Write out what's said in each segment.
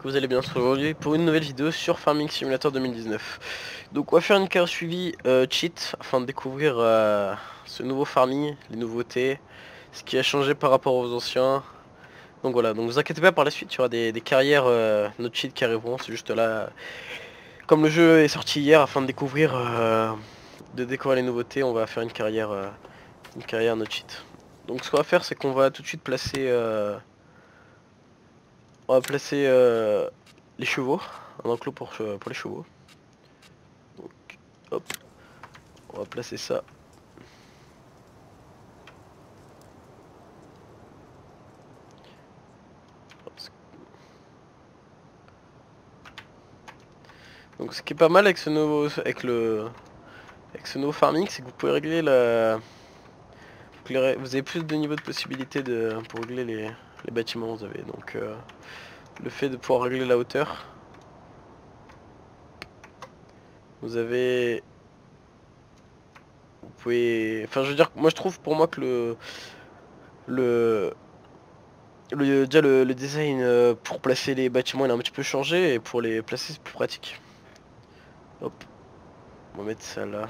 que vous allez bien aujourd'hui pour une nouvelle vidéo sur Farming Simulator 2019. Donc on va faire une carrière suivie cheat afin de découvrir ce nouveau farming, les nouveautés, ce qui a changé par rapport aux anciens. Donc voilà, donc vous inquiétez pas, par la suite il y aura des carrières no cheat qui arriveront, c'est juste là, comme le jeu est sorti hier, afin de découvrir les nouveautés, on va faire une carrière no cheat. Donc ce qu'on va faire, c'est qu'on va tout de suite placer les chevaux, un enclos pour les chevaux. Donc, hop, on va placer ça. Donc ce qui est pas mal avec ce nouveau farming, c'est que vous pouvez régler vous avez plus de niveau de possibilité pour régler les bâtiments. Vous avez donc le fait de pouvoir régler la hauteur. Vous avez, vous pouvez, enfin je veux dire, moi je trouve pour moi que déjà le design pour placer les bâtiments il a un petit peu changé, et pour les placer c'est plus pratique. Hop, on va mettre ça là.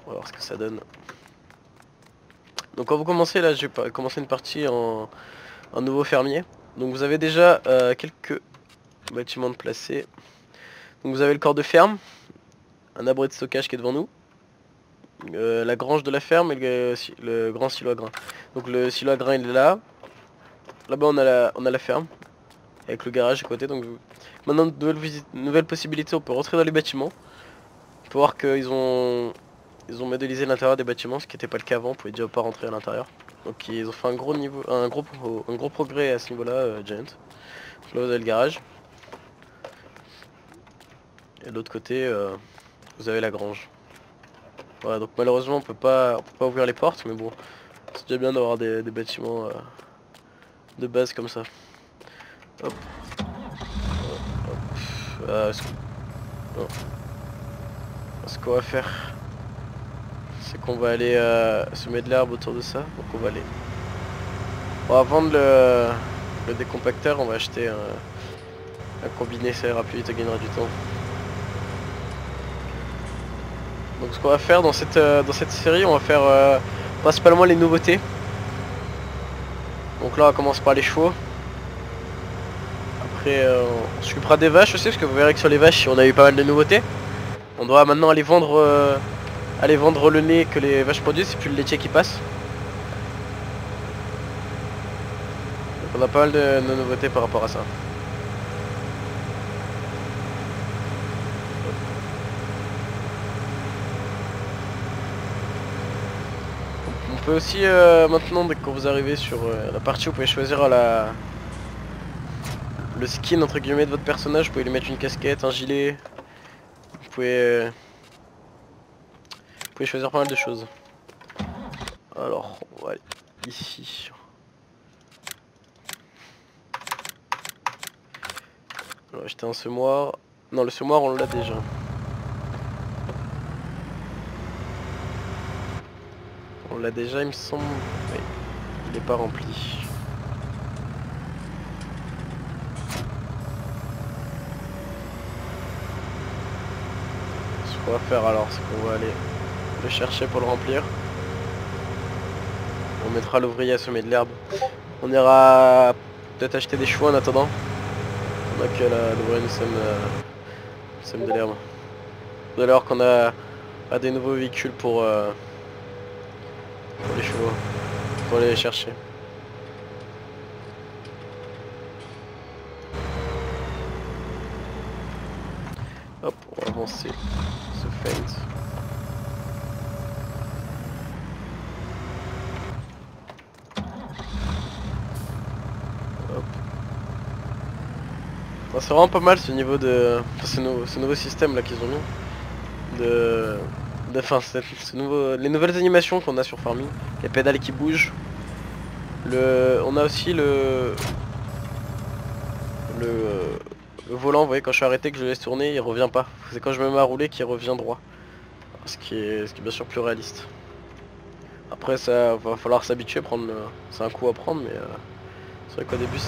On va voir ce que ça donne. Donc quand vous commencez là, je vais commencer une partie en nouveau fermier. Donc vous avez déjà quelques bâtiments de placer. Donc vous avez le corps de ferme, un abri de stockage qui est devant nous, la grange de la ferme et le grand silo à grains. Donc le silo à grains il est là. Là-bas on a la ferme avec le garage à côté. Donc maintenant nouvelle possibilité, on peut rentrer dans les bâtiments. On peut voir qu'ils ont modélisé l'intérieur des bâtiments, ce qui n'était pas le cas avant, on pouvait déjà pas rentrer à l'intérieur. Donc ils ont fait un gros progrès à ce niveau-là, Giant. Donc là vous avez le garage. Et de l'autre côté, vous avez la grange. Voilà, donc malheureusement on peut pas ouvrir les portes, mais bon, c'est déjà bien d'avoir des bâtiments de base comme ça. Hop. Hop. Ce qu'on va faire, c'est qu'on va aller semer de l'herbe autour de ça. Donc on va vendre le décompacteur, on va acheter un combiné, ça ira plus vite, ça gagnera du temps. Donc ce qu'on va faire dans cette série, on va faire principalement les nouveautés. Donc là on commence par les chevaux. Après on s'occupera des vaches aussi, parce que vous verrez que sur les vaches on a eu pas mal de nouveautés. On doit maintenant aller vendre le lait que les vaches produisent, c'est plus le laitier qui passe. Donc on a pas mal de nouveautés par rapport à ça. On peut aussi maintenant, dès que vous arrivez sur la partie, vous pouvez choisir le skin entre guillemets de votre personnage. Vous pouvez lui mettre une casquette, un gilet. Vous pouvez choisir pas mal de choses. Alors, on va aller ici. On va acheter un semoir. Non, le semoir on l'a déjà. On l'a déjà, il me semble. Oui, il n'est pas rempli. Ce qu'on va faire alors, c'est qu'on va aller le chercher pour le remplir. On mettra l'ouvrier à semer de l'herbe. On ira peut-être acheter des chevaux en attendant. On a que l'ouvrier nous sème de l'herbe. Tout à l'heure qu'on a des nouveaux véhicules pour les chevaux, pour aller les chercher. Hop, on va avancer ce feint. Hop. C'est vraiment pas mal ce niveau de... Enfin, ce nouveau système là qu'ils ont mis. Les nouvelles animations qu'on a sur Farming. Les pédales qui bougent. On a aussi le volant, vous voyez, quand je suis arrêté, que je le laisse tourner, il revient pas. C'est quand je me mets à rouler qu'il revient droit. Ce qui est bien sûr plus réaliste. Après ça va falloir s'habituer, c'est un coup à prendre, mais c'est vrai qu'au début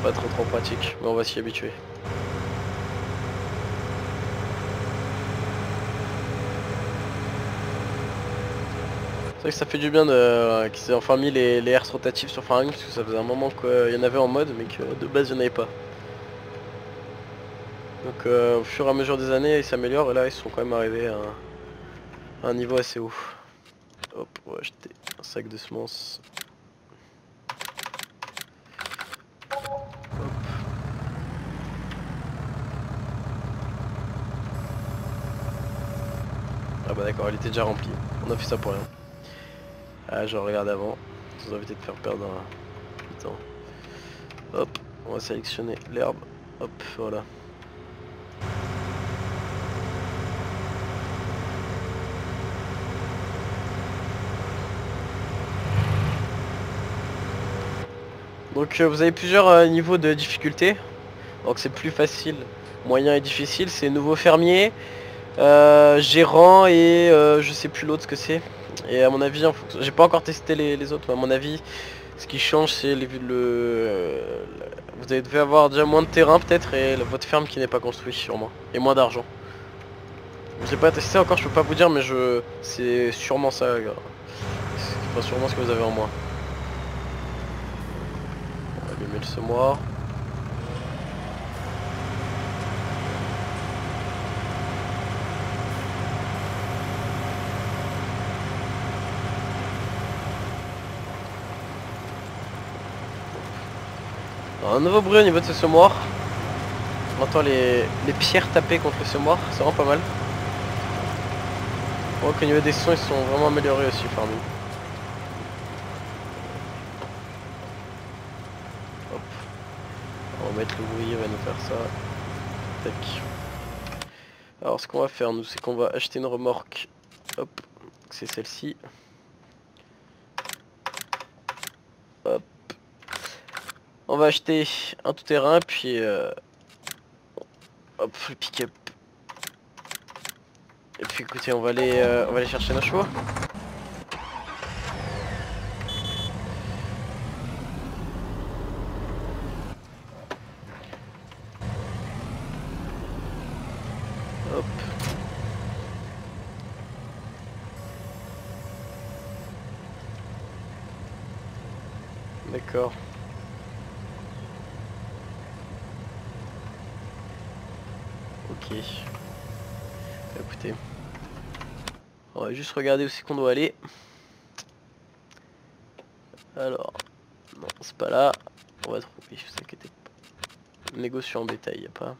Pas trop pratique, mais on va s'y habituer. C'est vrai que ça fait du bien qu'ils aient enfin mis les herses rotatives sur Farming, parce que ça faisait un moment qu'il y en avait en mode, mais que de base il n'y en avait pas. Donc au fur et à mesure des années ils s'améliorent, et là ils sont quand même arrivés à un niveau assez haut. Hop, on va acheter un sac de semences. Ah bah d'accord, elle était déjà remplie. On a fait ça pour rien. Ah, je regarde avant. Ça nous a évité de faire perdre un temps. Hop, on va sélectionner l'herbe. Hop, voilà. Donc vous avez plusieurs niveaux de difficulté. Donc c'est plus facile, moyen et difficile. C'est nouveau fermier, gérant et je sais plus l'autre ce que c'est. Et à mon avis, j'ai pas encore testé les autres, mais à mon avis, ce qui change c'est vous devez avoir déjà moins de terrain peut-être et votre ferme qui n'est pas construite sûrement. Et moins d'argent. J'ai pas testé encore, je peux pas vous dire, mais c'est sûrement ça. C'est sûrement ce que vous avez en moins. On va allumer le semoir. Alors, un nouveau bruit au niveau de ce semoir. On entend les pierres taper contre le semoir, c'est vraiment pas mal. On voit qu'au niveau des sons ils sont vraiment améliorés aussi Farming. Hop. On va mettre le bruit, on va nous faire ça. Tac. Alors ce qu'on va faire nous, c'est qu'on va acheter une remorque. Hop, c'est celle-ci. Hop. On va acheter un tout-terrain, puis hop, le pick-up. Et puis écoutez, on va aller chercher nos chevaux. Hop. D'accord. Ok. Écoutez. On va juste regarder où c'est qu'on doit aller. Alors. Non, c'est pas là. On va trouver, vous inquiétez pas. Négociant en bétail, y a pas.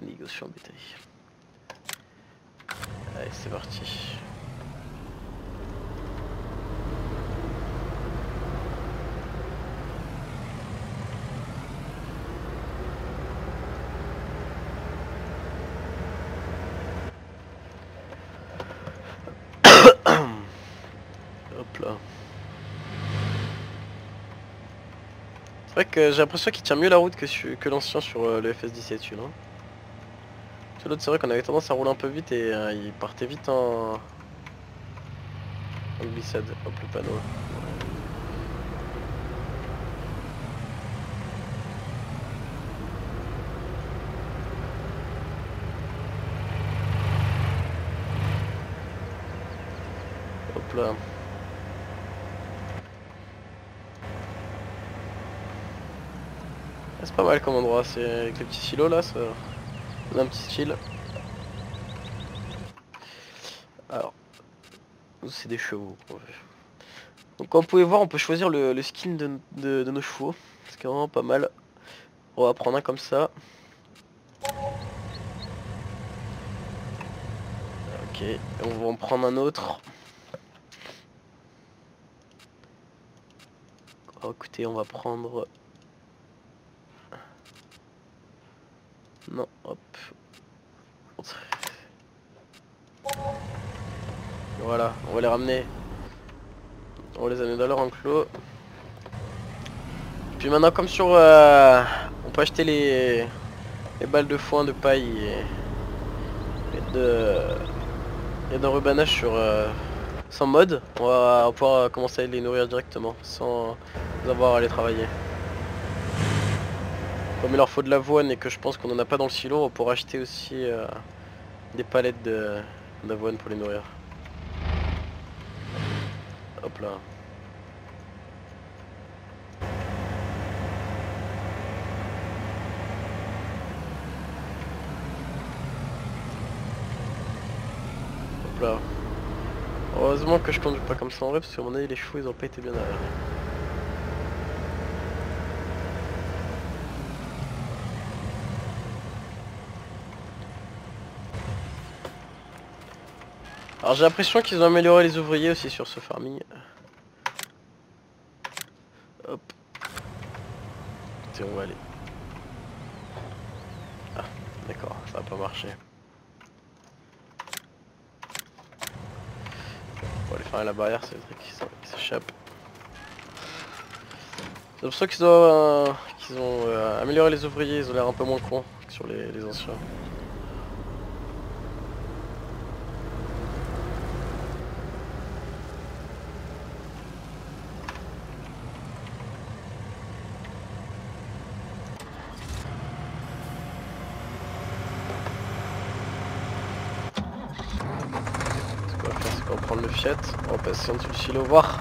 Négociant en bétail. Allez, c'est parti. Hop là. C'est vrai que j'ai l'impression qu'il tient mieux la route que l'ancien sur le FS17 celui-là. Sur l'autre c'est vrai qu'on avait tendance à rouler un peu vite et il partait vite en glissade. Hop le panneau. Hop là. C'est pas mal comme endroit, c'est avec les petits silos là, ça donne un petit style. Alors, c'est des chevaux. Donc comme vous pouvez voir, on peut choisir le skin de nos chevaux. C'est vraiment pas mal. On va prendre un comme ça. Ok, et on va en prendre un autre. Oh, écoutez, on va prendre... Non, hop. Voilà, on va les ramener. On va les amener dans leur enclos. Puis maintenant, comme sur... on peut acheter les balles de foin, de paille et d'enrubanage sans mode, on va pouvoir commencer à les nourrir directement, sans avoir à les travailler. Comme il leur faut de l'avoine et que je pense qu'on en a pas dans le silo, on pourra acheter aussi des palettes d'avoine pour les nourrir. Hop là. Hop là. Heureusement que je conduis pas comme ça en vrai, parce qu'à mon avis les chevaux ils ont pas été bien derrière. Alors j'ai l'impression qu'ils ont amélioré les ouvriers aussi sur ce farming. Hop. Écoutez, on va aller. Ah, d'accord, ça va pas marcher. On va aller faire la barrière, c'est le truc qui s'échappe. J'ai l'impression qu'ils ont amélioré les ouvriers, ils ont l'air un peu moins cons que sur les anciens. Ce qu'on va faire, c'est qu'on va prendre le fiat, on va passer en dessous du silo, voir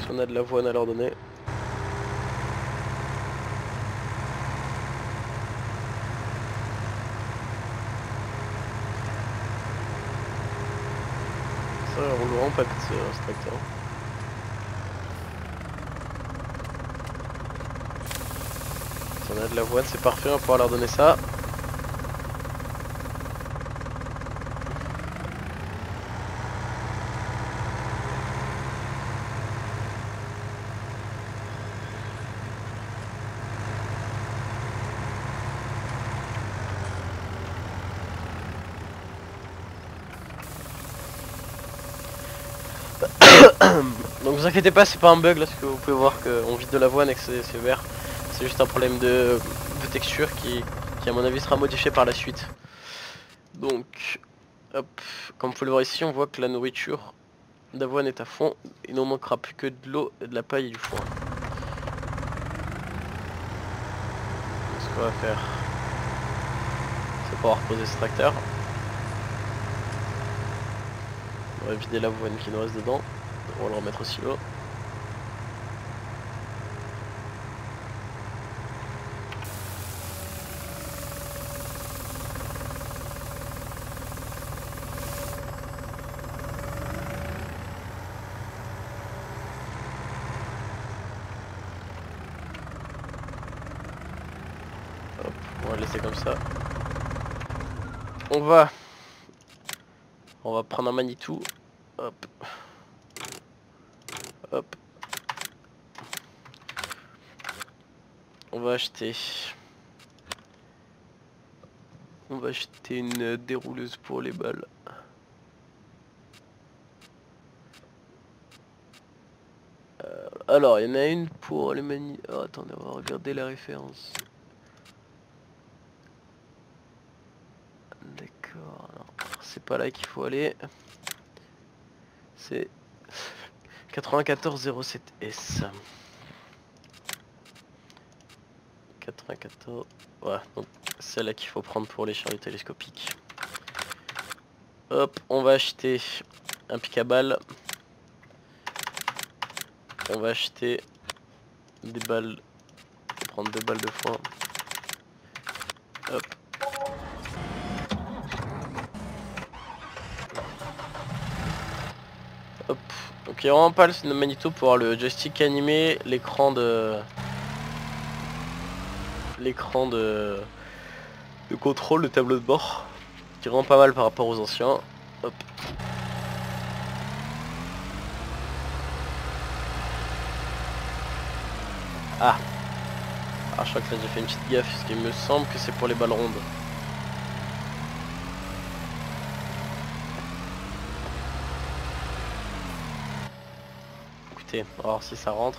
si on a de l'avoine à leur donner. Ça, on roule vraiment pas vite ce tracteur. Si on a de l'avoine, c'est parfait, on va pouvoir leur donner ça. Donc vous inquiétez pas, c'est pas un bug là, parce que vous pouvez voir qu'on vide de l'avoine et que c'est vert. C'est juste un problème de texture qui à mon avis sera modifié par la suite. Donc hop, comme vous pouvez le voir ici, on voit que la nourriture d'avoine est à fond. Il ne manquera plus que de l'eau, de la paille et du foin. Donc, ce qu'on va faire, c'est pouvoir reposer ce tracteur. On va vider l'avoine qui nous reste dedans. On va le remettre au silo. Hop, on va le laisser comme ça. On va prendre un Manitou. Hop. Hop. On va acheter une dérouleuse pour les balles. Alors, il y en a une pour les mani... Oh, attendez, on va regarder la référence. D'accord, alors c'est pas là qu'il faut aller. C'est 9407S. 94... Ouais, donc c'est là qu'il faut prendre pour les chariots télescopiques. Hop, on va acheter un pic à balles. On va acheter des balles. On va prendre 2 balles de foin. Hop. Hop. Donc il y a vraiment pas le magnéto pour avoir le joystick animé, l'écran de contrôle, le tableau de bord, qui est vraiment pas mal par rapport aux anciens. Hop. Ah. Ah, je crois que là j'ai fait une petite gaffe, parce qu'il me semble que c'est pour les balles rondes. Écoutez, on va voir si ça rentre.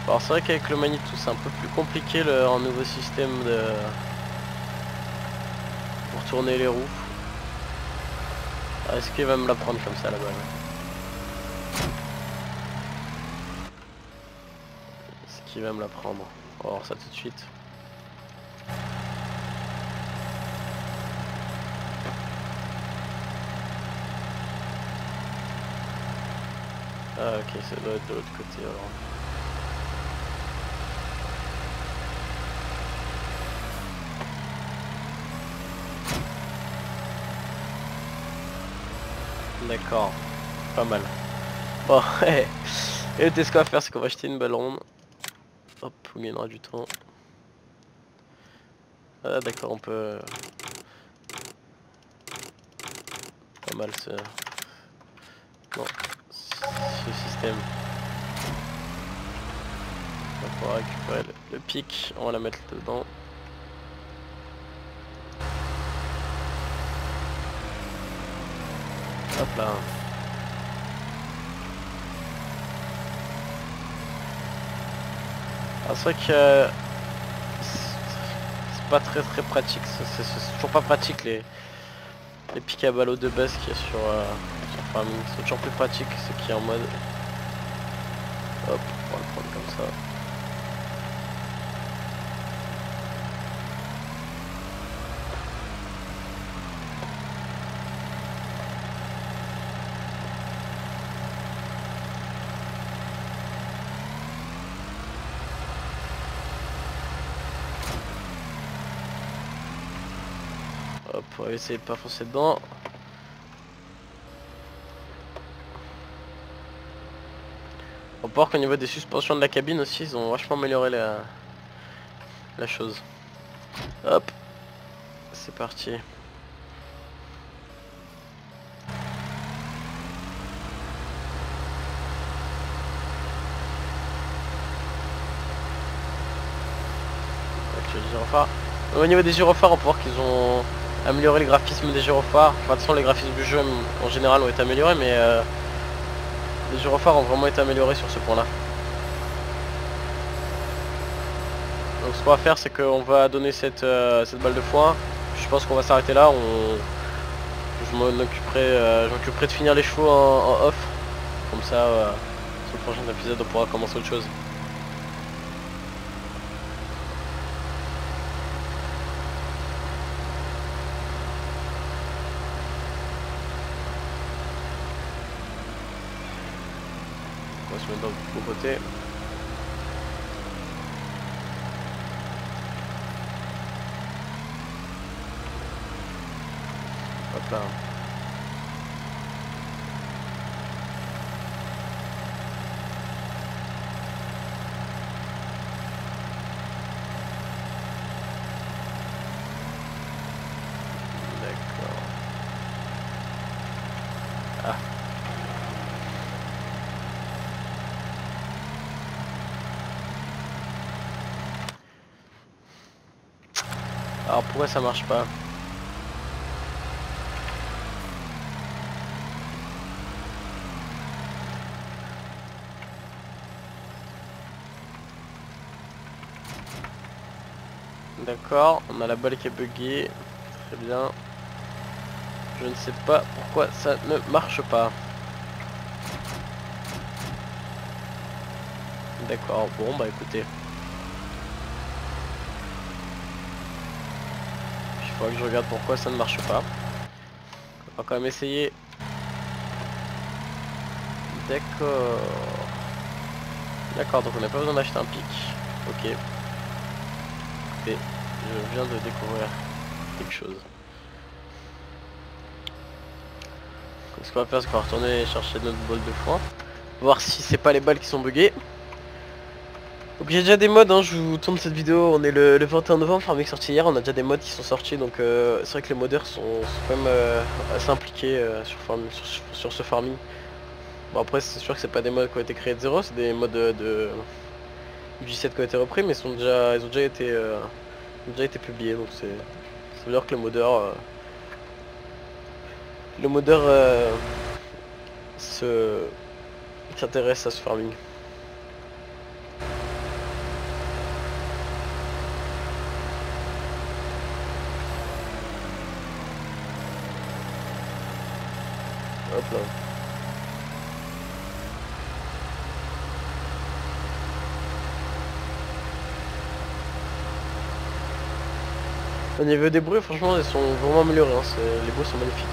Alors c'est vrai qu'avec le Manitou c'est un peu plus compliqué un nouveau système de... pour pour tourner les roues. Est-ce qu'il va me la prendre comme ça la balle? Est-ce qu'il va me la prendre? On va voir ça tout de suite. Ah ok, ça doit être de l'autre côté alors. D'accord, pas mal. Bon, et ce qu'on va faire, c'est qu'on va acheter une balle ronde. Hop, on gagnera du temps. Ah d'accord, on peut... Pas mal ce... Non, ce système. On va pouvoir récupérer le pic, on va la mettre dedans. Hop là. Ah, c'est vrai que c'est pas très pratique, c'est toujours pas pratique les pics à ballot de base qu'il y a sur Farming. C'est toujours plus pratique ce qui est en mode. Hop, on va le prendre comme ça. Hop, on va essayer de pas foncer dedans. On peut voir qu'au niveau des suspensions de la cabine aussi, ils ont vachement amélioré la chose. Hop, c'est parti. Ok, gyrophare. Au niveau des gyrophares, on peut voir qu'ils ont amélioré le graphisme des gyrophares. Enfin, de toute façon, les graphismes du jeu en général ont été améliorés, mais les gyrophares ont vraiment été améliorés sur ce point-là. Donc, ce qu'on va faire, c'est qu'on va donner cette balle de foin. Je pense qu'on va s'arrêter là. Je m'occuperai de finir les chevaux en off. Comme ça, sur le prochain épisode, on pourra commencer autre chose. On va se mettre dans le bon côté. Hop là. D'accord. Ah. Alors pourquoi ça marche pas? D'accord, on a la balle qui est buggée. Très bien. Je ne sais pas pourquoi ça ne marche pas. D'accord, bon bah écoutez. Il faudra que je regarde pourquoi ça ne marche pas. On va quand même essayer. D'accord. D'accord, donc on n'a pas besoin d'acheter un pic. Ok. Et je viens de découvrir quelque chose. Donc, ce qu'on va faire, c'est qu'on va retourner chercher notre bol de foin. Voir si c'est pas les balles qui sont buggées. Donc j'ai déjà des mods, hein, je vous tourne cette vidéo, on est le 21 novembre, Farming sorti hier, on a déjà des mods qui sont sortis, donc c'est vrai que les modeurs sont quand même assez impliqués sur ce farming. Bon après c'est sûr que c'est pas des mods qui ont été créés de zéro, c'est des mods de J7 qui ont été repris, mais ils ont déjà été publiés, donc ça veut dire que le modeur s'intéresse à ce farming. Hop là. Au niveau des bruits, franchement, ils sont vraiment améliorés. Hein. Les bruits sont magnifiques.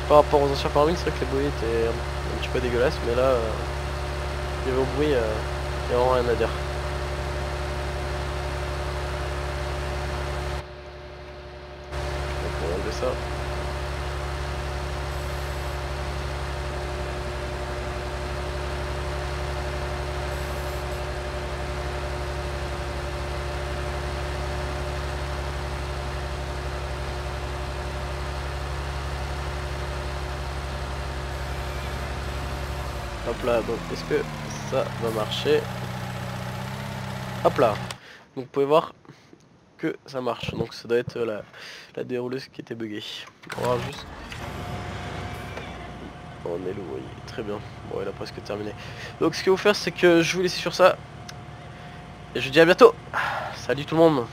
Par rapport aux anciens Farmville, c'est vrai que les bruits étaient un petit peu dégueulasses, mais là, niveau bruit, il y a vraiment rien à dire. Donc on va enlever ça. Hop là, donc est-ce que ça va marcher? Hop là. Donc vous pouvez voir que ça marche. Donc ça doit être la dérouleuse qui était buggée. On va voir juste. On est lourd, oui, très bien. Bon, il a presque terminé. Donc ce qu'il faut faire, c'est que je vais vous laisser sur ça. Et je vous dis à bientôt. Salut tout le monde.